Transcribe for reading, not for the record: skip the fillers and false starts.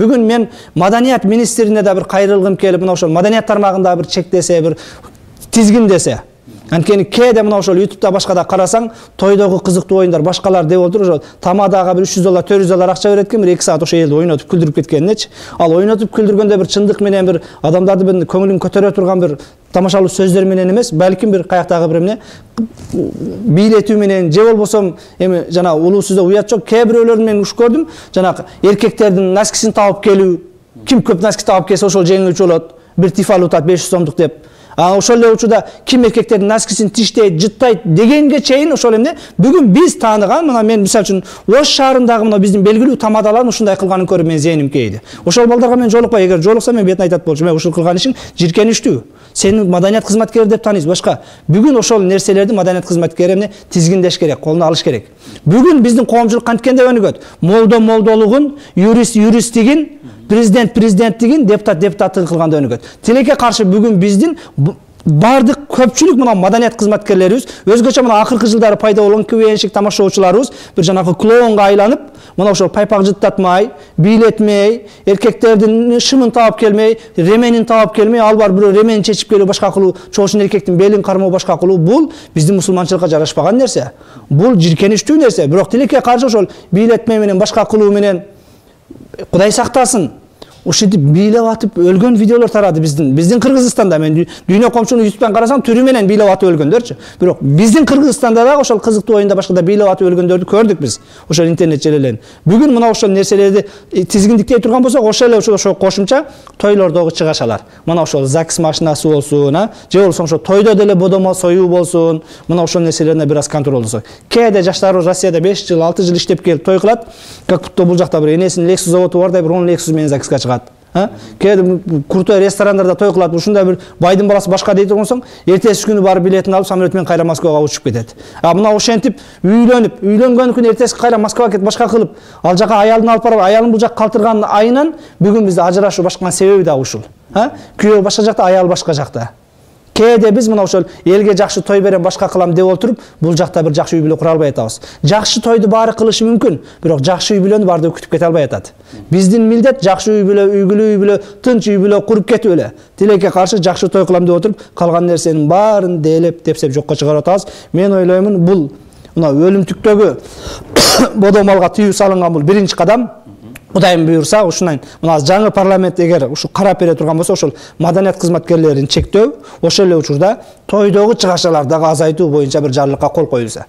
Бүгүн мен маданият министрине да бир кайрылгым келип, мына ошол маданият тармагында бир чектесе, бир тизгиндесе. Анткени кээде мына ошол YouTube'да башкада карасаң, тойдогу кызыктуу оюндар башкалар деп отуруп, ошол тамадага бир $300, $400 акча берет экен, бир 2 саат ошол элди ойнотуп күлдүрүп кеткенинечи. Ал ойнотуп күлдүргөндө бир чындык менен бир адамдарды бир көңүлүн көтөрө турган бир тамашалуу сөздөр менен эмес, балким бир каяктагы бир эмне бийлетүү менен, же болбосо эми жана улуу сүздө уят жок, кээ бирөөлөрүн мен уш көрдүм, жана эркектердин носкисин таап келүү, ким көп носки таап келсе ошол жеңүүчү болот, бир тифал утат 500 сомдук деп. Ошол эле учурда ким эркектердин носкисин тиштейт, жыттайт дегенге чейин ошол эмне бүгүн биз тааныган, мына мен мисалы үчүн Ош шаарындагы мына биздин белгилүү тамадалардын ушундай кылганын көрүп мен зээним кейди. Ошол балдарга мен жолукпай, эгер жолуксам мен бетин айтат болчумун, ушул кылган ишиң жиркеништүү. Сени маданият кызматкери деп тааныйбыз, башка. Бүгүн ошол нерселерди маданият кызматкери эмне тизгиндеш керек, колуна алыш керек. Бүгүн биздин коомчулук канткен деп өнүгөт? Молдо молдолугун, юрист юристтигин, президент президенттигин, депутат депутаттыгын кылганда өнүгөт. Тилекке каршы бүгүн биздин бардык көпчүлүк мына маданият кызматкерлерибиз өзгөчө мына акыркы жылдары пайда болгон квнчик тамашачыларыбыз бир жанагы клоунга айланып, мына ошол пайпак жыттатмай, бийлетмей, эркектердин шымын таап келмей, ременин таап келмей, ал бар бирөө ременин чечип келип башка кылуу, чоошун эркектин белин кармоо башка кылуу, бул биздин мусулманчылыкка жарашпаган нерсе. Бул жиркеничтүү нерсе. Бирок тилекке каршы ошол бийлетме менен башка кылуу менен Кудай сактасын, ушинтип бийлеп атып өлгөн видеолор тарады биздин Кыргызстанда. Мен дүйнө коомчулугун YouTube'дан карасам түрү менен бийлеп атып өлгөндөрчү. Бирок биздин Кыргызстанда да ошол кызыктуу оюнда башкада бийлеп атып өлгөндөрдү көрдүк биз ошол интернет желелерин. Бүгүн мына ошол нерселерди тизгиндиктей турган болсок, ошол эле ошол кошумча тойлордогу чыгашалар. Мына ошол ЗАГС машинасы болсун, же болбосо ошол тойдо деле бодомо союу болсун, мына ошол нерселерине бир аз контролдосо. Кээде жаштар Россияда 5 жыл, 6 жыл иштеп келип той кылат, как будто бул жакта бир энесинин Lexus заводу бар да, бир 10 Lexus менен ЗАГСка чыгат. Кээде крутой ресторандарда той кылат, ушундай бир байдын баласы башка дей тургансоң, эртеси күнү барып билетин алып самолет менен кайра Москвага учуп кетет. Мына ошентип үйлөнгөн күнү эртеси кайра Москвага кетип башка кылып, ал жака аялын алып барып, аялын бул жак калтырган айынан бүгүн бизде ажырашуу башкан себеби да ушул. Күйөө башка жакта, аял башка жакта. Кээде биз мына ошол элге жакшы той берем, башка кылам деп отуруп, бул жакта бир жакшы үй бүлө кура албай атабыз. Жакшы тойду баары кылышы мүмкүн, бирок жакшы үй бүлөнү баардыгы күтүп кете албай атат. Биздин милдет жакшы үй бүлө, үйгүлүү үй бүлө, тынч үй бүлө куруп кетип эле. Тилекке каршы жакшы той кылам деп отуруп, калган нерсенин баарын делеп, тепсеп жокко чыгарып атабыз. Мен ойлоймун, бул мына өлүмтүктөгү бодомалга тыюу салынган бул биринчи кадам. Кудайым буйрса, ушунан мына жаңы парламент эгер ушу карап бере турган болсо, ошол маданият кызматкерлерин чектөө, ошол эле учурда тойдогу чыгашаларды азайтуу боюнча бир жарлыкка кол коюлса.